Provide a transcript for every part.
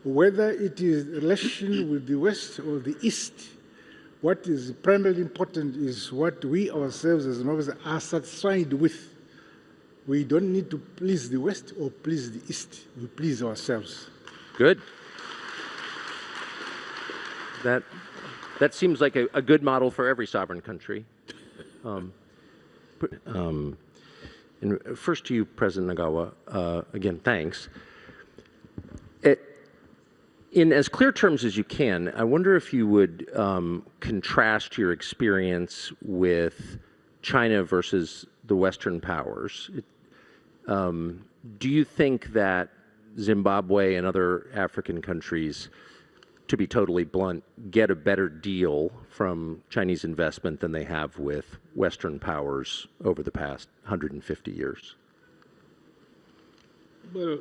whether it is relation with the West or the East, what is primarily important is what we ourselves as Zimbabweans are satisfied with. We don't need to please the West or please the East. We please ourselves. Good. That seems like a good model for every sovereign country. And first to you, President Nagawa, again, thanks. In as clear terms as you can, I wonder if you would contrast your experience with China versus the Western powers. Do you think that Zimbabwe and other African countries, to be totally blunt, get a better deal from Chinese investment than they have with Western powers over the past 150 years? Well,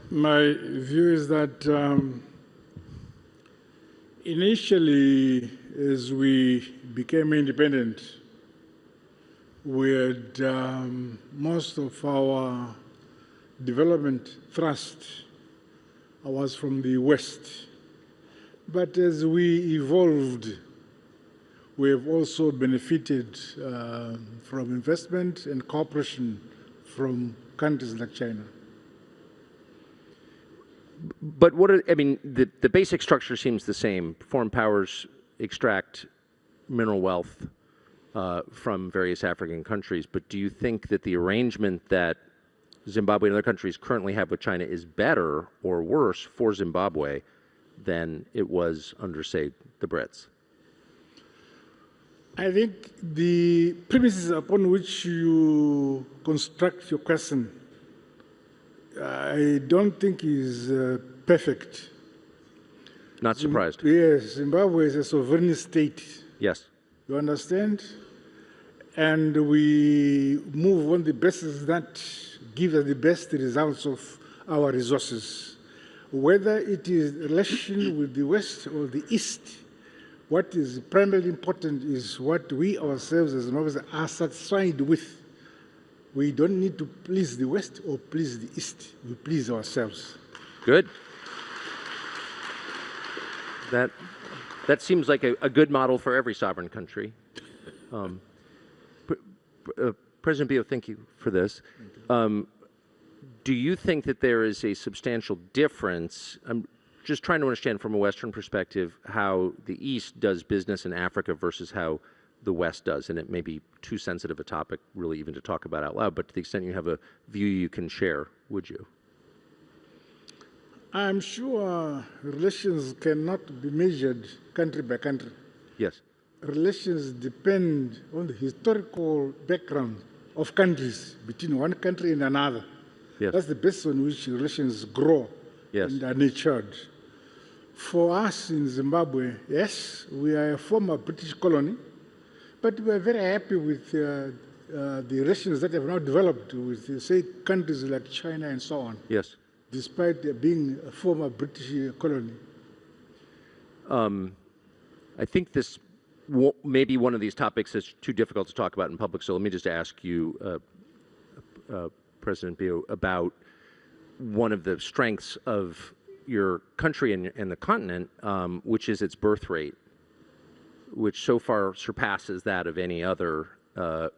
my view is that initially, as we became independent, we had most of our development thrust was from the West. But as we evolved, we have also benefited from investment and cooperation from countries like China. But I mean, the basic structure seems the same. Foreign powers extract mineral wealth from various African countries. But do you think that the arrangement that Zimbabwe and other countries currently have with China is better or worse for Zimbabwe than it was under, say, the Brits? I think the premises upon which you construct your question, I don't think is perfect. Not surprised. Yes, Zimbabwe is a sovereign state. Yes. You understand? And we move on the basis that gives us the best results of our resources. Whether it is relation with the West or the East, what is primarily important is what we ourselves as Zimbabweans are satisfied with. We don't need to please the West or please the East. We please ourselves. Good. That seems like a good model for every sovereign country. President Bio, thank you for this. Do you think that there is a substantial difference? I'm just trying to understand from a Western perspective how the East does business in Africa versus how the West does. And it may be too sensitive a topic really even to talk about out loud, but to the extent you have a view you can share, would you? I'm sure relations cannot be measured country by country. Yes. Relations depend on the historical background of countries between one country and another. Yes. That's the basis on which relations grow and are nurtured. For us in Zimbabwe, yes, we are a former British colony, but we are very happy with the relations that have now developed with, say, countries like China and so on. Yes. Despite being a former British colony. I think this maybe one of these topics is too difficult to talk about in public, so let me just ask you, President Bio, about one of the strengths of your country and the continent, which is its birth rate, which so far surpasses that of any other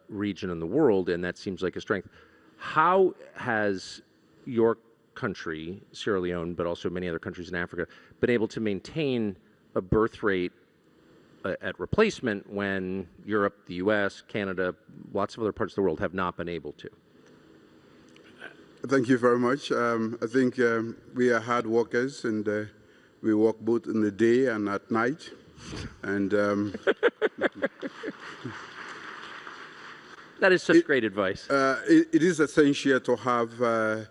region in the world, and that seems like a strength. How has your country, Sierra Leone, but also many other countries in Africa, been able to maintain a birth rate at replacement when Europe, the US, Canada, lots of other parts of the world have not been able to? Thank you very much. I think we are hard workers, and we work both in the day and at night. And that is such great advice. It is essential to have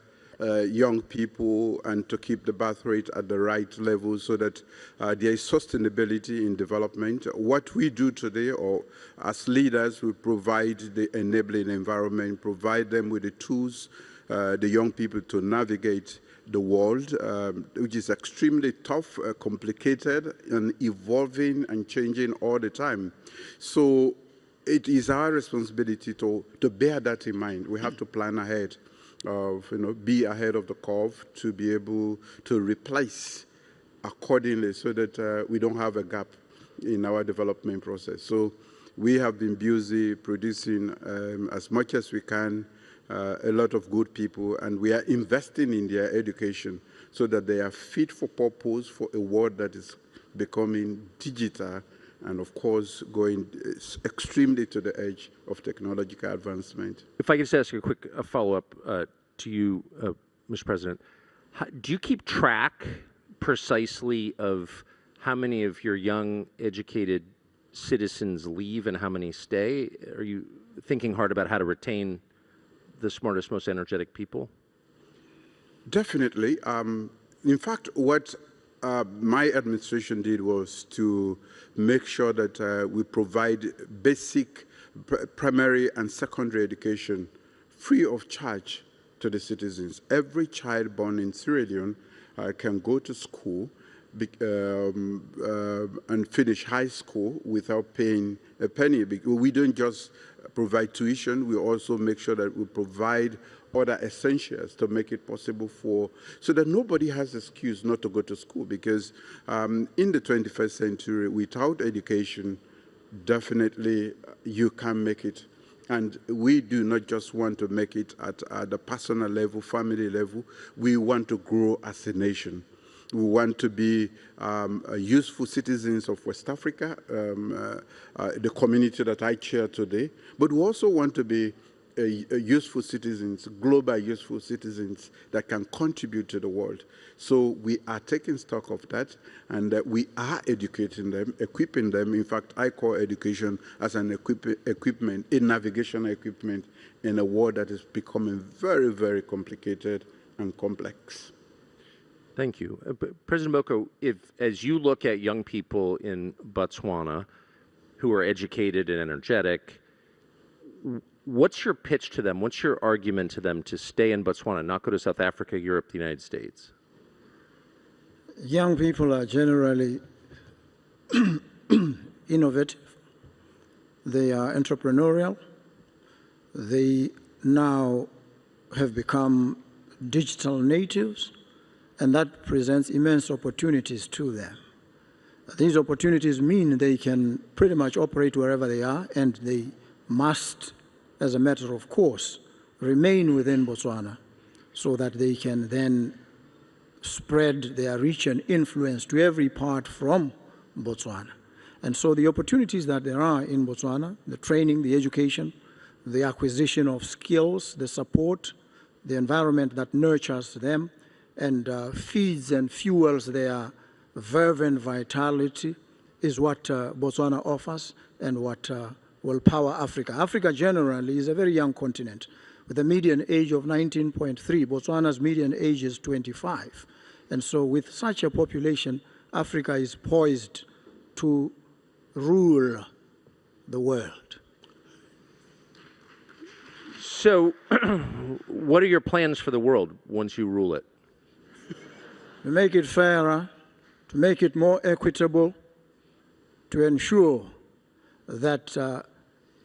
young people and to keep the birth rate at the right level so that there is sustainability in development. What we do today, or as leaders, we provide the enabling environment, provide them with the tools, the young people to navigate the world, which is extremely tough, complicated, and evolving and changing all the time. So it is our responsibility to bear that in mind. We have to plan ahead. be ahead of the curve to be able to replace accordingly so that we don't have a gap in our development process. So we have been busy producing as much as we can, a lot of good people, and we are investing in their education so that they are fit for purpose for a world that is becoming digital and, of course, going extremely to the edge of technological advancement. If I could just ask a quick follow-up to you, Mr. President. Do you keep track precisely of how many of your young, educated citizens leave and how many stay? Are you thinking hard about how to retain the smartest, most energetic people? Definitely. In fact, what my administration did was to make sure that we provide basic primary and secondary education free of charge to the citizens. Every child born in Sierra Leone can go to school and finish high school without paying a penny. We don't just provide tuition, we also make sure that we provide other essentials to make it possible so that nobody has excuse not to go to school, because in the 21st century, without education, definitely you can't make it. And we do not just want to make it at the personal level, family level, we want to grow as a nation. We want to be useful citizens of West Africa, the community that I chair today, but we also want to be useful citizens, global useful citizens that can contribute to the world. So we are taking stock of that, and we are educating them, equipping them. In fact, I call education as an equipment, a navigational equipment in a world that is becoming very, very complicated and complex. Thank you. President Boko, as you look at young people in Botswana who are educated and energetic, what's your pitch to them? What's your argument to them to stay in Botswana, not go to South Africa, Europe, the United States? Young people are generally innovative. They are entrepreneurial. They now have become digital natives, and that presents immense opportunities to them. These opportunities mean they can pretty much operate wherever they are, and they must, as a matter of course, remain within Botswana so that they can then spread their reach and influence to every part from Botswana. And so the opportunities that there are in Botswana, the training, the education, the acquisition of skills, the support, the environment that nurtures them and feeds and fuels their verve and vitality is what Botswana offers and what will power Africa. Africa generally is a very young continent with a median age of 19.3. Botswana's median age is 25. And so with such a population, Africa is poised to rule the world. So what are your plans for the world once you rule it? To make it fairer, to make it more equitable, to ensure that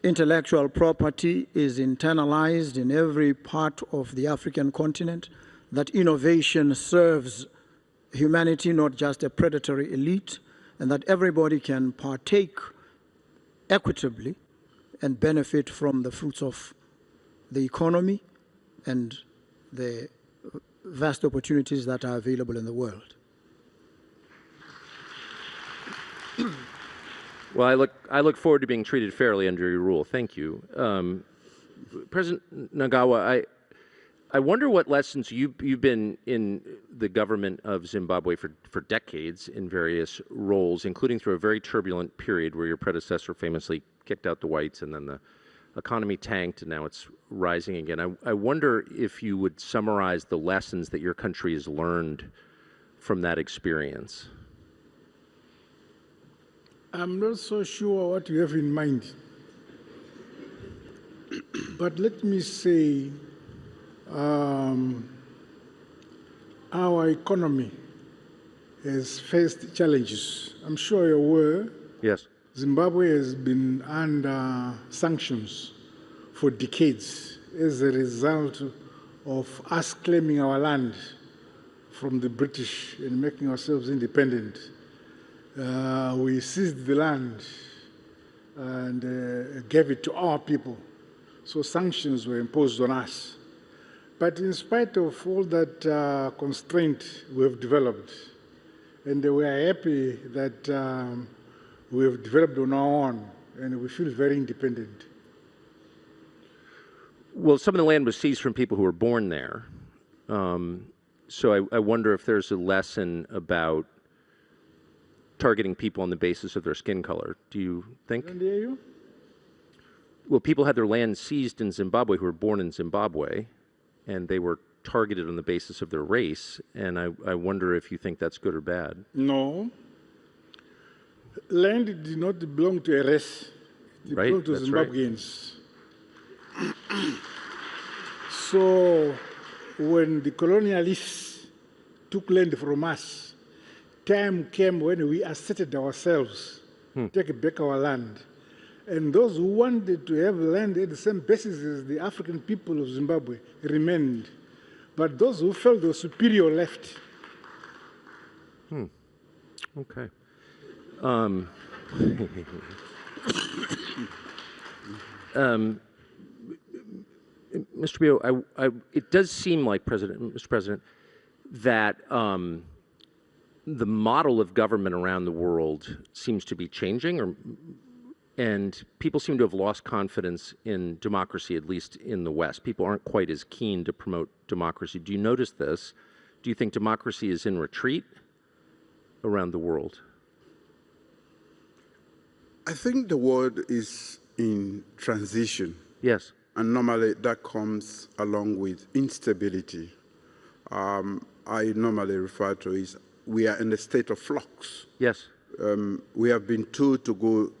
intellectual property is internalized in every part of the African continent, that innovation serves humanity, not just a predatory elite, and that everybody can partake equitably and benefit from the fruits of the economy and the vast opportunities that are available in the world. Well, I look forward to being treated fairly under your rule. Thank you. President Nagawa, I wonder what lessons you've been in the government of Zimbabwe for decades in various roles, including through a very turbulent period where your predecessor famously kicked out the whites and then the economy tanked and now it's rising again. I wonder if you would summarize the lessons that your country has learned from that experience. I'm not so sure what you have in mind. But let me say, our economy has faced challenges. I'm sure you're aware. Yes. Zimbabwe has been under sanctions for decades as a result of us claiming our land from the British and making ourselves independent. We seized the land and gave it to our people. So sanctions were imposed on us. But in spite of all that constraint we have developed, and we are happy that we have developed on our own, and we feel very independent. Well, some of the land was seized from people who were born there. So I wonder if there's a lesson about targeting people on the basis of their skin color. Do you think? Can I hear you? Well, people had their land seized in Zimbabwe who were born in Zimbabwe, and they were targeted on the basis of their race. And I wonder if you think that's good or bad. No. Land did not belong to a race. It belonged to Zimbabweans. Right. So when the colonialists took land from us, time came when we asserted ourselves, take back our land. And those who wanted to have land at the same basis as the African people of Zimbabwe remained. But those who felt they were superior left. Okay. Mr. Bio, it does seem like, Mr. President, that the model of government around the world seems to be changing, and people seem to have lost confidence in democracy, at least in the West. People aren't quite as keen to promote democracy. Do you notice this? Do you think democracy is in retreat around the world? I think the world is in transition. Yes. And normally that comes along with instability. I normally refer to it as we are in a state of flux. Yes. We have been told to go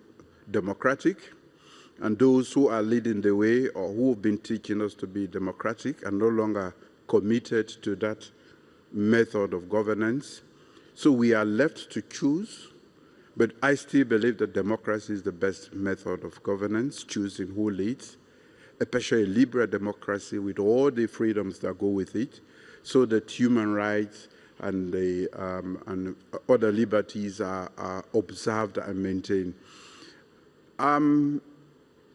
democratic, and those who are leading the way or who have been teaching us to be democratic are no longer committed to that method of governance. So we are left to choose, but I still believe that democracy is the best method of governance, choosing who leads, especially a liberal democracy with all the freedoms that go with it, so that human rights and other liberties are observed and maintained.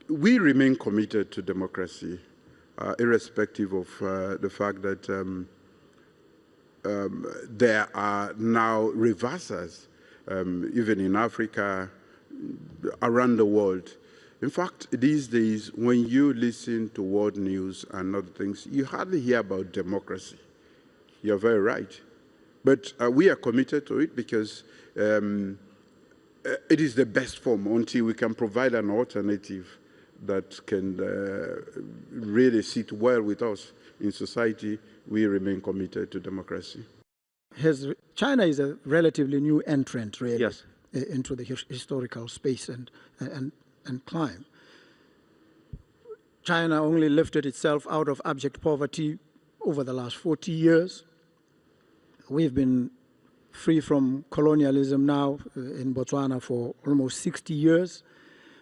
We remain committed to democracy, irrespective of the fact that there are now reversers, even in Africa, around the world. In fact, these days, when you listen to world news and other things, you hardly hear about democracy. You're very right. But we are committed to it because it is the best form until we can provide an alternative that can really sit well with us in society. We remain committed to democracy. China is a relatively new entrant, really, yes, into the historical space and climb. China only lifted itself out of abject poverty over the last 40 years. We've been free from colonialism now in Botswana for almost 60 years.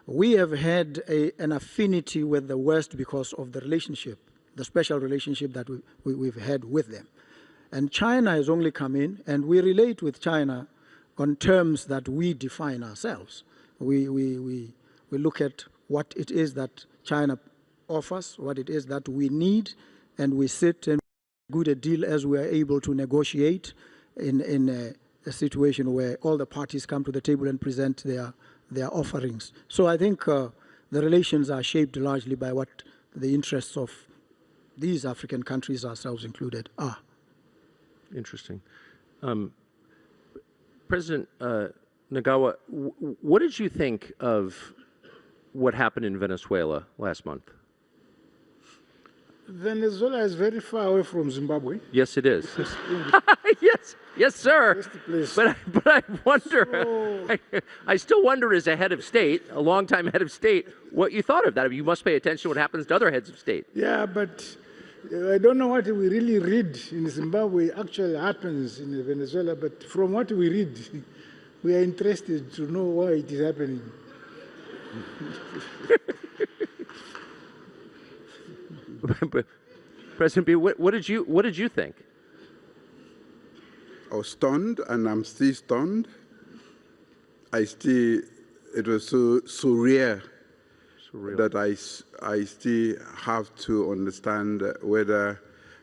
We have had an affinity with the West because of the relationship, the special relationship that we've had with them. And China has only come in, and we relate with China on terms that we define ourselves. We look at what it is that China offers, what it is that we need, and we sit and good a deal as we are able to negotiate in a situation where all the parties come to the table and present their offerings. So I think the relations are shaped largely by what the interests of these African countries, ourselves included, are. Interesting. President Nagawa, what did you think of what happened in Venezuela last month? Venezuela is very far away from Zimbabwe. Yes, it is. yes, sir. But I wonder, I still wonder as a head of state, a longtime head of state, what you thought of that. I mean, you must pay attention to what happens to other heads of state. Yeah, but I don't know what we really read in Zimbabwe actually happens in Venezuela, but from what we read, we are interested to know why it is happening. President Bio, what did you think? I was stunned, and I'm still stunned. It was so rare that I still have to understand whether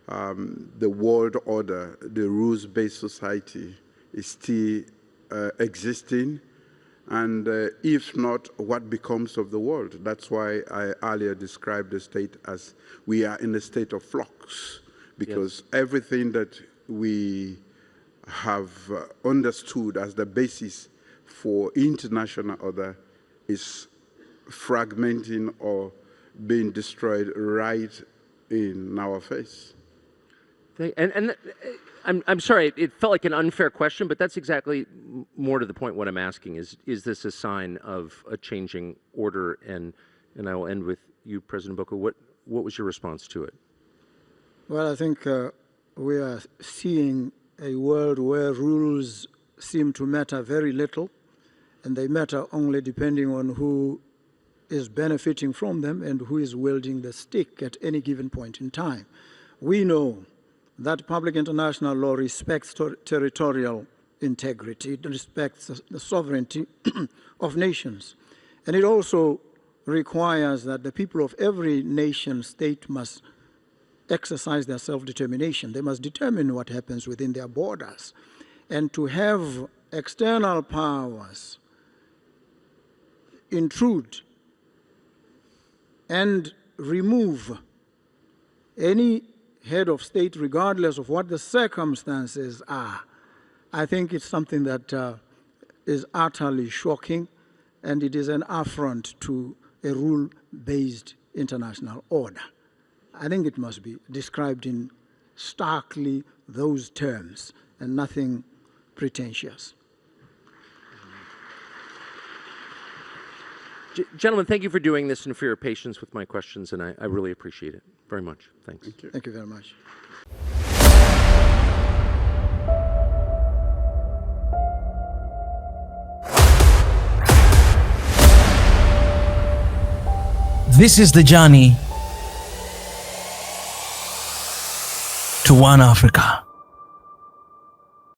the world order, the rules-based society, is still existing, and if not, what becomes of the world? That's why I earlier described the state as we are in a state of flux, because everything that we have understood as the basis for international order is fragmenting or being destroyed right in our face. I'm sorry, it felt like an unfair question, but that's exactly more to the point what I'm asking is this a sign of a changing order? And I will end with you, President Boko. What was your response to it? Well, I think we are seeing a world where rules seem to matter very little, and they matter only depending on who is benefiting from them and who is wielding the stick at any given point in time. We know that public international law respects territorial integrity, it respects the sovereignty of nations. And it also requires that the people of every nation state must exercise their self-determination. They must determine what happens within their borders. And to have external powers intrude and remove any head of state, regardless of what the circumstances are, I think it's something that is utterly shocking, and it is an affront to a rule-based international order. I think it must be described in starkly those terms and nothing pretentious. Gentlemen, thank you for doing this and for your patience with my questions, and I really appreciate it very much. Thanks. Thank you. Thank you very much. This is the journey to One Africa.